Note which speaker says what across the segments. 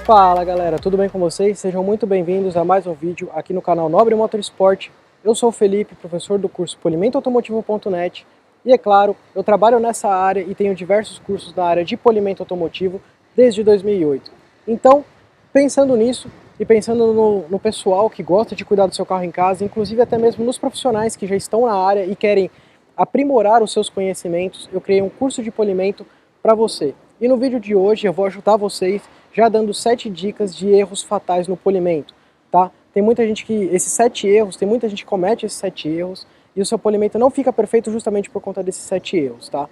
Speaker 1: Fala galera, tudo bem com vocês? Sejam muito bem-vindos a mais um vídeo aqui no canal Nobre Motorsport. Eu sou o Felipe, professor do curso PolimentoAutomotivo.net e é claro, eu trabalho nessa área e tenho diversos cursos na área de polimento automotivo desde 2008. Então, pensando nisso e pensando no pessoal que gosta de cuidar do seu carro em casa, inclusive até mesmo nos profissionais que já estão na área e querem aprimorar os seus conhecimentos, eu criei um curso de polimento para você. E no vídeo de hoje eu vou ajudar vocês já dando 7 dicas de erros fatais no polimento, tá? Tem muita gente que, esses 7 erros, tem muita gente que comete esses 7 erros e o seu polimento não fica perfeito justamente por conta desses 7 erros, tá?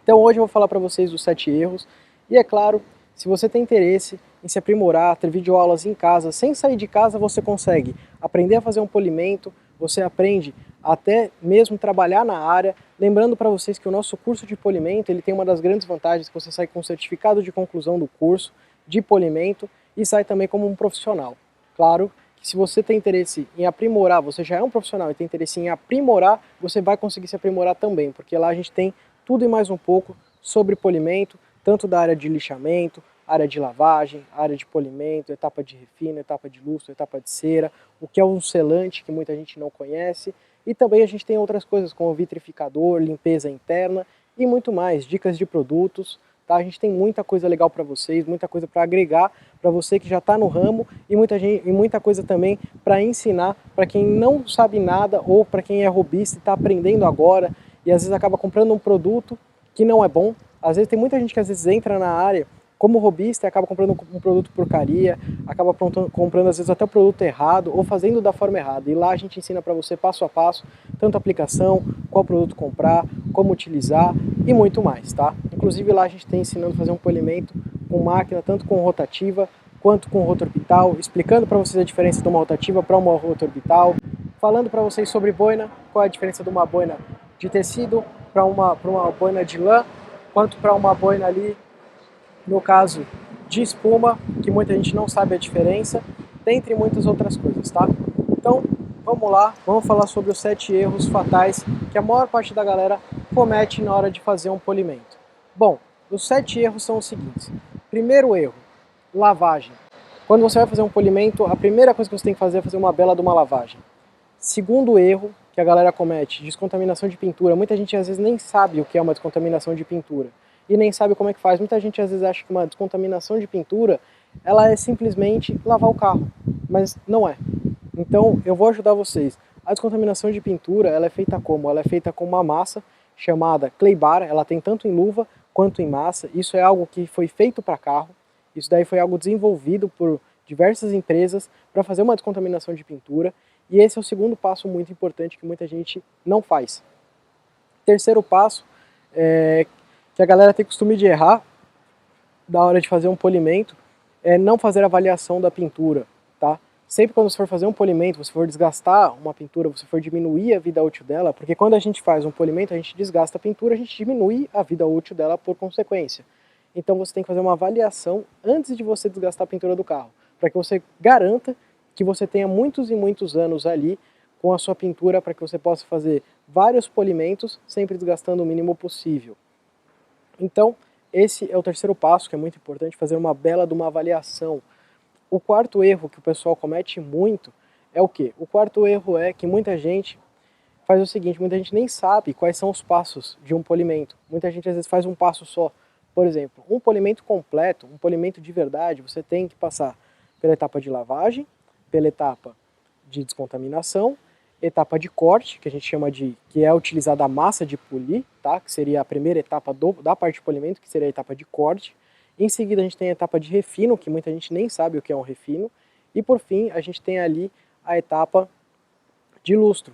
Speaker 1: Então hoje eu vou falar para vocês os 7 erros e é claro, se você tem interesse em se aprimorar, ter videoaulas em casa, sem sair de casa você consegue aprender a fazer um polimento, você aprende até mesmo trabalhar na área. Lembrando para vocês que o nosso curso de polimento ele tem uma das grandes vantagens que você sai com um certificado de conclusão do curso de polimento e sai também como um profissional. Claro que se você tem interesse em aprimorar, você já é um profissional e tem interesse em aprimorar, você vai conseguir se aprimorar também, porque lá a gente tem tudo e mais um pouco sobre polimento, tanto da área de lixamento, área de lavagem, área de polimento, etapa de refino, etapa de lustro, etapa de cera, o que é um selante que muita gente não conhece, e também a gente tem outras coisas como vitrificador, limpeza interna e muito mais, dicas de produtos, tá? A gente tem muita coisa legal para vocês, muita coisa para agregar para você que já está no ramo e muita coisa também para ensinar para quem não sabe nada ou para quem é hobbyista e está aprendendo agora e às vezes acaba comprando um produto que não é bom. Às vezes tem muita gente que às vezes entra na área como hobbyista e acaba comprando um produto porcaria, acaba comprando às vezes até o produto errado ou fazendo da forma errada. E lá a gente ensina para você passo a passo, tanto a aplicação, qual produto comprar, como utilizar e muito mais, tá? Inclusive lá a gente tem ensinando a fazer um polimento com máquina, tanto com rotativa quanto com rotorbital, explicando para vocês a diferença de uma rotativa para uma rotorbital, falando para vocês sobre boina, qual é a diferença de uma boina de tecido para uma boina de lã, quanto para uma boina ali, no caso de espuma, que muita gente não sabe a diferença, dentre muitas outras coisas, tá? Então, vamos lá, vamos falar sobre os 7 erros fatais que a maior parte da galera comete na hora de fazer um polimento. Bom, os 7 erros são os seguintes. Primeiro erro, lavagem. Quando você vai fazer um polimento, a primeira coisa que você tem que fazer é fazer uma bela de uma lavagem. Segundo erro que a galera comete, descontaminação de pintura. Muita gente às vezes nem sabe o que é uma descontaminação de pintura e nem sabe como é que faz. Muita gente às vezes acha que uma descontaminação de pintura ela é simplesmente lavar o carro, mas não é. Então eu vou ajudar vocês. A descontaminação de pintura ela é feita como? Ela é feita com uma massa chamada clay bar, ela tem tanto em luva quanto em massa. Isso é algo que foi feito para carro, isso daí foi algo desenvolvido por diversas empresas para fazer uma descontaminação de pintura. E esse é o segundo passo muito importante que muita gente não faz. Terceiro passo é que a galera tem costume de errar na hora de fazer um polimento, é não fazer avaliação da pintura, tá? Sempre quando você for fazer um polimento, você for desgastar uma pintura, você for diminuir a vida útil dela, porque quando a gente faz um polimento, a gente desgasta a pintura, a gente diminui a vida útil dela por consequência. Então você tem que fazer uma avaliação antes de você desgastar a pintura do carro, para que você garanta que você tenha muitos e muitos anos ali com a sua pintura, para que você possa fazer vários polimentos, sempre desgastando o mínimo possível. Então, esse é o terceiro passo, que é muito importante, fazer uma bela de uma avaliação. O quarto erro que o pessoal comete muito é o quê? O quarto erro é que muita gente faz o seguinte, muita gente nem sabe quais são os passos de um polimento. Muita gente às vezes faz um passo só. Por exemplo, um polimento completo, um polimento de verdade, você tem que passar pela etapa de lavagem, pela etapa de descontaminação, etapa de corte, que a gente chama de, que é utilizada a massa de polir, tá? Que seria a primeira etapa da parte de polimento, que seria a etapa de corte. Em seguida a gente tem a etapa de refino, que muita gente nem sabe o que é um refino. E por fim a gente tem ali a etapa de lustro.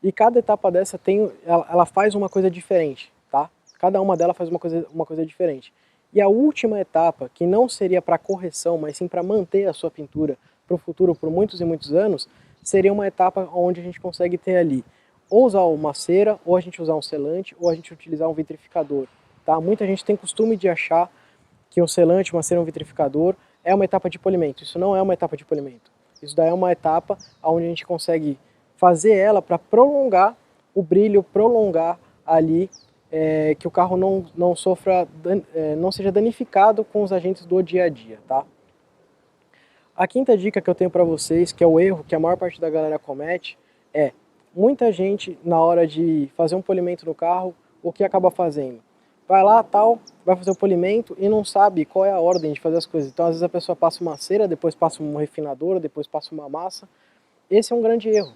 Speaker 1: E cada etapa dessa ela faz uma coisa diferente, tá? Cada uma delas faz uma coisa diferente. E a última etapa, que não seria para correção, mas sim para manter a sua pintura para o futuro por muitos e muitos anos, seria uma etapa onde a gente consegue ter ali ou usar uma cera, ou a gente usar um selante, ou a gente utilizar um vitrificador, tá? Muita gente tem costume de achar que um selante, uma cera, um vitrificador é uma etapa de polimento. Isso não é uma etapa de polimento. Isso daí é uma etapa onde a gente consegue fazer ela para prolongar o brilho, prolongar ali que o carro não sofra, não seja danificado com os agentes do dia a dia, tá? A quinta dica que eu tenho para vocês, que é o erro que a maior parte da galera comete, é muita gente na hora de fazer um polimento no carro, o que acaba fazendo? Vai lá, tal, vai fazer o polimento e não sabe qual é a ordem de fazer as coisas. Então às vezes a pessoa passa uma cera, depois passa um refinador, depois passa uma massa. Esse é um grande erro.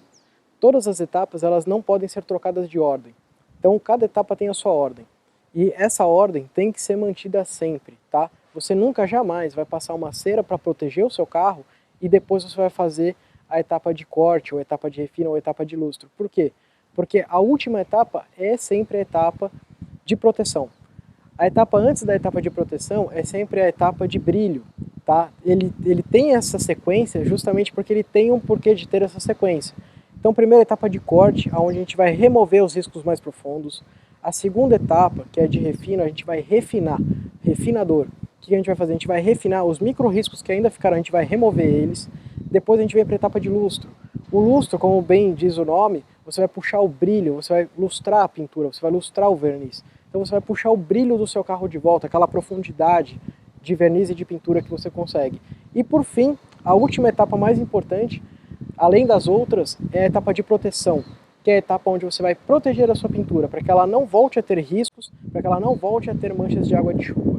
Speaker 1: Todas as etapas elas não podem ser trocadas de ordem. Então cada etapa tem a sua ordem. E essa ordem tem que ser mantida sempre, tá? Você nunca jamais vai passar uma cera para proteger o seu carro e depois você vai fazer a etapa de corte, ou etapa de refino, ou etapa de lustro. Por quê? Porque a última etapa é sempre a etapa de proteção. A etapa antes da etapa de proteção é sempre a etapa de brilho, tá? Ele tem essa sequência justamente porque ele tem um porquê de ter essa sequência. Então, primeira etapa de corte, onde a gente vai remover os riscos mais profundos. A segunda etapa, que é de refino, a gente vai refinar, refinador. O que a gente vai fazer? A gente vai refinar os micro riscos que ainda ficaram, a gente vai remover eles. Depois a gente vem para a etapa de lustro. O lustro, como bem diz o nome, você vai puxar o brilho, você vai lustrar a pintura, você vai lustrar o verniz. Então você vai puxar o brilho do seu carro de volta, aquela profundidade de verniz e de pintura que você consegue. E por fim, a última etapa mais importante, além das outras, é a etapa de proteção, que é a etapa onde você vai proteger a sua pintura, para que ela não volte a ter riscos, para que ela não volte a ter manchas de água de chuva.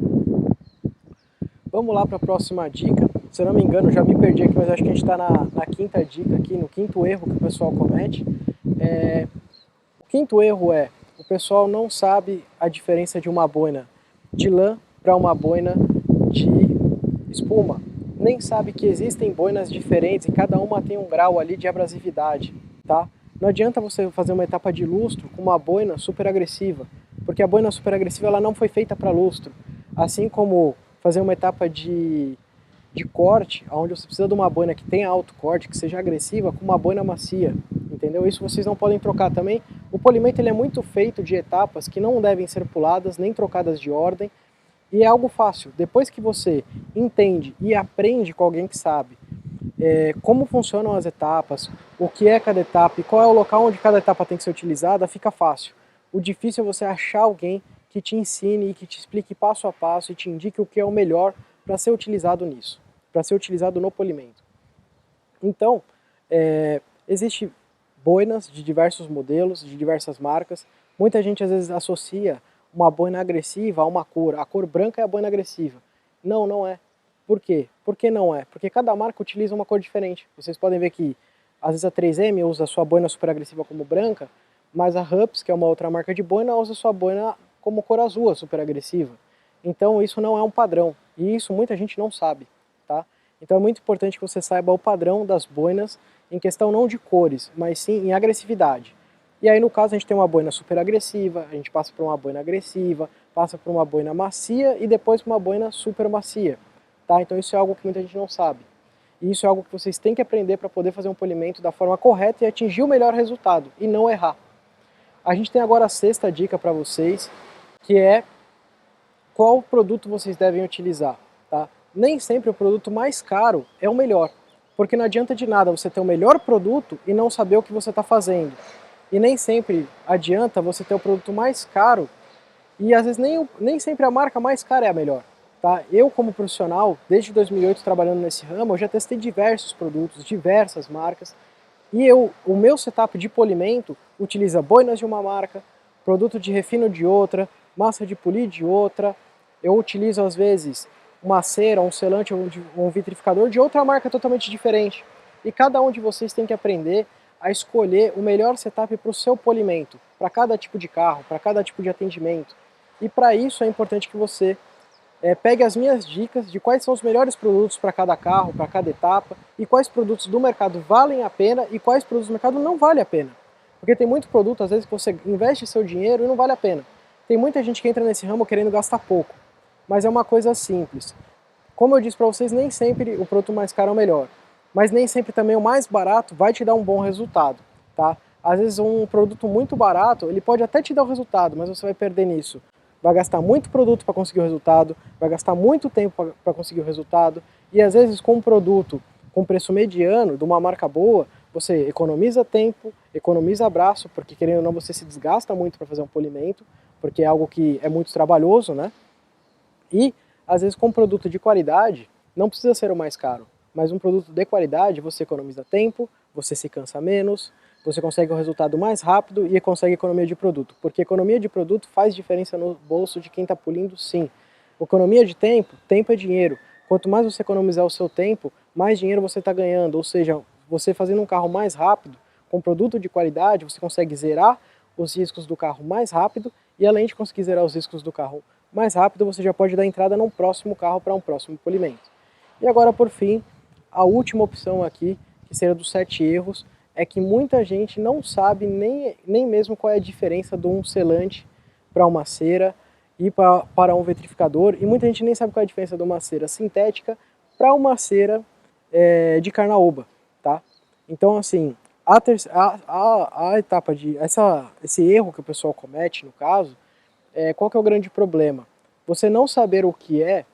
Speaker 1: Vamos lá para a próxima dica. Se eu não me engano, já me perdi aqui, mas acho que a gente está na quinta dica aqui, no quinto erro que o pessoal comete. O quinto erro é, o pessoal não sabe a diferença de uma boina de lã para uma boina de espuma. Nem sabe que existem boinas diferentes e cada uma tem um grau ali de abrasividade, tá? Não adianta você fazer uma etapa de lustro com uma boina super agressiva, porque a boina super agressiva ela não foi feita para lustro. Assim como fazer uma etapa de corte, onde você precisa de uma boina que tenha alto corte, que seja agressiva, com uma boina macia, entendeu? Isso vocês não podem trocar também. O polimento ele é muito feito de etapas que não devem ser puladas, nem trocadas de ordem, e é algo fácil. Depois que você entende e aprende com alguém que sabe como funcionam as etapas, o que é cada etapa e qual é o local onde cada etapa tem que ser utilizada, fica fácil. O difícil é você achar alguém que te ensine e que te explique passo a passo e te indique o que é o melhor para ser utilizado nisso, para ser utilizado no polimento. Então, existe boinas de diversos modelos, de diversas marcas. Muita gente às vezes associa uma boina agressiva a uma cor. A cor branca é a boina agressiva. Não, não é. Por quê? Por que não é? Porque cada marca utiliza uma cor diferente. Vocês podem ver que às vezes a 3M usa a sua boina super agressiva como branca, mas a Hups, que é uma outra marca de boina, usa a sua boina como cor azul, super agressiva. Então isso não é um padrão, e isso muita gente não sabe, tá? Então é muito importante que você saiba o padrão das boinas em questão não de cores, mas sim em agressividade. E aí no caso a gente tem uma boina super agressiva, a gente passa por uma boina agressiva, passa por uma boina macia e depois por uma boina super macia, tá? Então isso é algo que muita gente não sabe. E isso é algo que vocês têm que aprender para poder fazer um polimento da forma correta e atingir o melhor resultado, e não errar. A gente tem agora a sexta dica para vocês, que é qual produto vocês devem utilizar, tá? Nem sempre o produto mais caro é o melhor, porque não adianta de nada você ter o melhor produto e não saber o que você está fazendo. E nem sempre adianta você ter o produto mais caro e às vezes nem sempre a marca mais cara é a melhor, tá? Eu como profissional, desde 2008 trabalhando nesse ramo, eu já testei diversos produtos, diversas marcas, e o meu setup de polimento utiliza boinas de uma marca, produto de refino de outra, massa de polir de outra. Eu utilizo às vezes uma cera, um selante ou um vitrificador de outra marca totalmente diferente. E cada um de vocês tem que aprender a escolher o melhor setup para o seu polimento, para cada tipo de carro, para cada tipo de atendimento. E para isso é importante que você pegue as minhas dicas de quais são os melhores produtos para cada carro, para cada etapa, e quais produtos do mercado valem a pena e quais produtos do mercado não valem a pena. Porque tem muito produto, às vezes, que você investe seu dinheiro e não vale a pena. Tem muita gente que entra nesse ramo querendo gastar pouco, mas é uma coisa simples. Como eu disse para vocês, nem sempre o produto mais caro é o melhor, mas nem sempre também o mais barato vai te dar um bom resultado, tá? Às vezes um produto muito barato, ele pode até te dar o resultado, mas você vai perder nisso. Vai gastar muito produto para conseguir o resultado, vai gastar muito tempo para conseguir o resultado, e às vezes com um produto com preço mediano, de uma marca boa, você economiza tempo, economiza braço, porque querendo ou não você se desgasta muito para fazer um polimento, porque é algo que é muito trabalhoso, né? E às vezes com um produto de qualidade, não precisa ser o mais caro. mas um produto de qualidade você economiza tempo, você se cansa menos, você consegue um resultado mais rápido e consegue economia de produto, porque economia de produto faz diferença no bolso de quem está polindo, sim. Economia de tempo, tempo é dinheiro. Quanto mais você economizar o seu tempo, mais dinheiro você está ganhando, ou seja, você fazendo um carro mais rápido, com produto de qualidade, você consegue zerar os riscos do carro mais rápido e além de conseguir zerar os riscos do carro mais rápido, você já pode dar entrada num próximo carro para um próximo polimento. E agora, por fim, a última opção aqui, que seria dos 7 erros, é que muita gente não sabe nem mesmo qual é a diferença de um selante para uma cera e para um vitrificador, e muita gente nem sabe qual é a diferença de uma cera sintética para uma cera de carnaúba, tá? Então, assim, a etapa esse erro que o pessoal comete, no caso, qual que é o grande problema? Você não saber o que é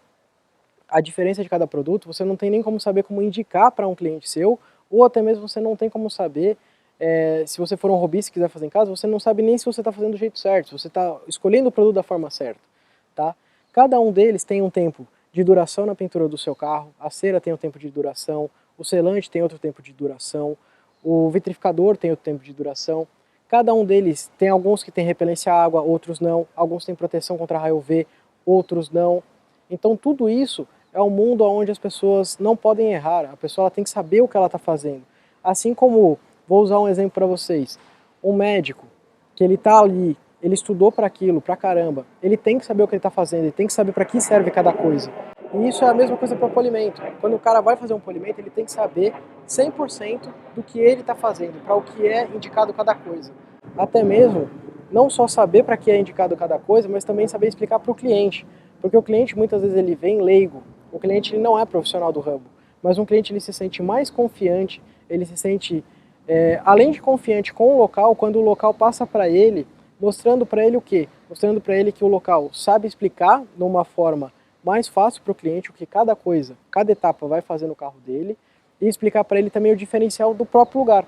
Speaker 1: a diferença de cada produto, você não tem nem como saber como indicar para um cliente seu, ou até mesmo você não tem como saber, se você for um hobbyista e quiser fazer em casa, você não sabe nem se você está fazendo do jeito certo, se você está escolhendo o produto da forma certa, tá? Cada um deles tem um tempo de duração na pintura do seu carro, a cera tem um tempo de duração, o selante tem outro tempo de duração, o vitrificador tem outro tempo de duração, cada um deles tem alguns que tem repelência à água, outros não, alguns têm proteção contra raio UV, outros não. Então tudo isso é um mundo onde as pessoas não podem errar, a pessoa tem que saber o que ela está fazendo. Assim como, vou usar um exemplo para vocês, um médico, que ele está ali, ele estudou para aquilo, pra caramba, ele tem que saber o que ele está fazendo, ele tem que saber para que serve cada coisa. E isso é a mesma coisa para polimento. Quando o cara vai fazer um polimento, ele tem que saber 100% do que ele está fazendo, para o que é indicado cada coisa. Até mesmo, não só saber para que é indicado cada coisa, mas também saber explicar para o cliente. Porque o cliente muitas vezes ele vem leigo, o cliente ele não é profissional do ramo, mas um cliente ele se sente mais confiante, ele se sente, além de confiante com o local, quando o local passa para ele, mostrando para ele o quê? Mostrando para ele que o local sabe explicar de uma forma mais fácil para o cliente o que cada coisa, cada etapa vai fazer no carro dele e explicar para ele também o diferencial do próprio lugar.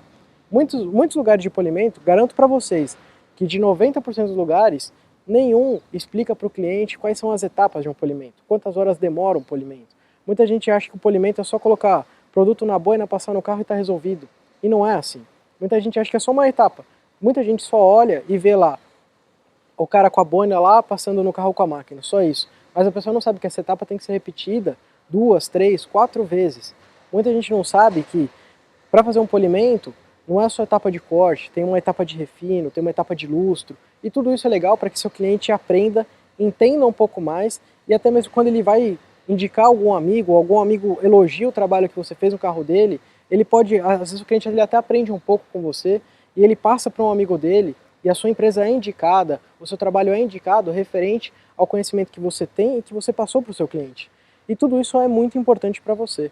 Speaker 1: Muitos lugares de polimento, garanto para vocês que de 90% dos lugares, nenhum explica para o cliente quais são as etapas de um polimento, quantas horas demora um polimento. Muita gente acha que o polimento é só colocar produto na boina, passar no carro e está resolvido. E não é assim. Muita gente acha que é só uma etapa. Muita gente só olha e vê lá o cara com a boina lá passando no carro com a máquina, só isso. Mas a pessoa não sabe que essa etapa tem que ser repetida 2, 3, 4 vezes. Muita gente não sabe que para fazer um polimento não é só etapa de corte, tem uma etapa de refino, tem uma etapa de lustro, e tudo isso é legal para que seu cliente aprenda, entenda um pouco mais, e até mesmo quando ele vai indicar algum amigo elogia o trabalho que você fez no carro dele, ele pode, às vezes o cliente ele até aprende um pouco com você, e ele passa para um amigo dele, e a sua empresa é indicada, o seu trabalho é indicado referente ao conhecimento que você tem e que você passou para o seu cliente. E tudo isso é muito importante para você.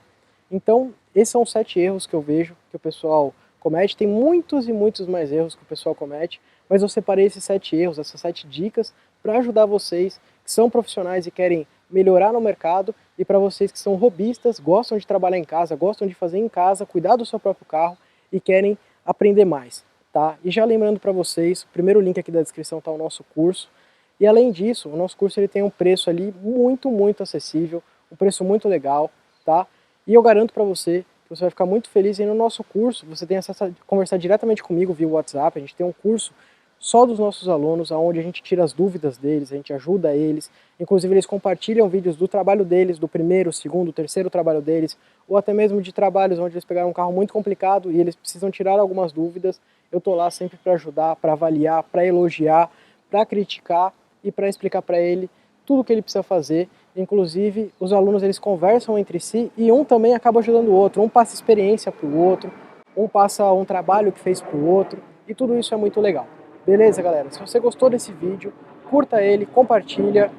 Speaker 1: Então, esses são os 7 erros que eu vejo que o pessoal comete. Tem muitos e muitos mais erros que o pessoal comete, mas eu separei esses 7 erros, essas 7 dicas para ajudar vocês que são profissionais e querem melhorar no mercado e para vocês que são hobbyistas, gostam de trabalhar em casa, gostam de fazer em casa, cuidar do seu próprio carro e querem aprender mais, tá? E já lembrando para vocês, o primeiro link aqui da descrição está o nosso curso. E além disso, o nosso curso ele tem um preço ali muito acessível, um preço muito legal, tá? E eu garanto para você que você vai ficar muito feliz. E no nosso curso você tem acesso a conversar diretamente comigo via WhatsApp. A gente tem um curso só dos nossos alunos, onde a gente tira as dúvidas deles, a gente ajuda eles. Inclusive eles compartilham vídeos do trabalho deles, do primeiro, segundo, terceiro trabalho deles, ou até mesmo de trabalhos onde eles pegaram um carro muito complicado e eles precisam tirar algumas dúvidas. Eu tô lá sempre para ajudar, para avaliar, para elogiar, para criticar e para explicar para ele tudo o que ele precisa fazer. Inclusive, os alunos eles conversam entre si e um também acaba ajudando o outro. Um passa experiência para o outro, um passa um trabalho que fez para o outro, e tudo isso é muito legal. Beleza, galera? Se você gostou desse vídeo, curta ele, compartilha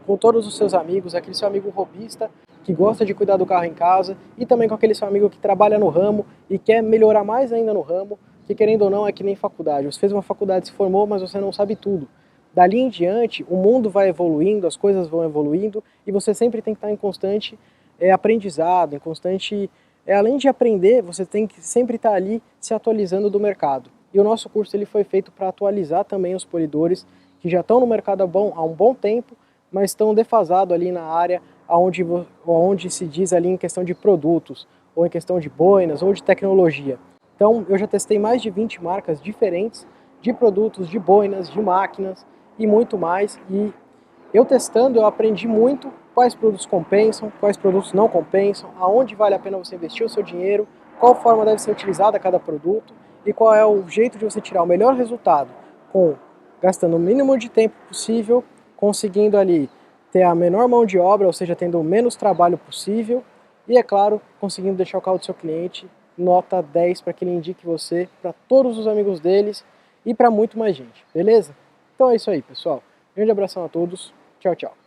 Speaker 1: com todos os seus amigos, aquele seu amigo hobbyista que gosta de cuidar do carro em casa, e também com aquele seu amigo que trabalha no ramo e quer melhorar mais ainda no ramo, que querendo ou não é que nem faculdade. Você fez uma faculdade, se formou, mas você não sabe tudo. Dali em diante, o mundo vai evoluindo, as coisas vão evoluindo e você sempre tem que estar em constante aprendizado, em constante... além de aprender, você tem que sempre estar ali se atualizando do mercado. E o nosso curso ele foi feito para atualizar também os polidores que já estão no mercado há um bom tempo, mas estão defasados ali na área onde se diz ali em questão de produtos, ou em questão de boinas, ou de tecnologia. Então eu já testei mais de 20 marcas diferentes de produtos, de boinas, de máquinas e muito mais. E eu testando, eu aprendi muito quais produtos compensam, quais produtos não compensam, aonde vale a pena você investir o seu dinheiro, qual forma deve ser utilizada cada produto e qual é o jeito de você tirar o melhor resultado, gastando o mínimo de tempo possível, conseguindo ali ter a menor mão de obra, ou seja, tendo o menos trabalho possível e, é claro, conseguindo deixar o carro do seu cliente nota 10 para que ele indique você para todos os amigos deles e para muito mais gente, beleza? Então é isso aí, pessoal. Grande abração a todos. Tchau, tchau.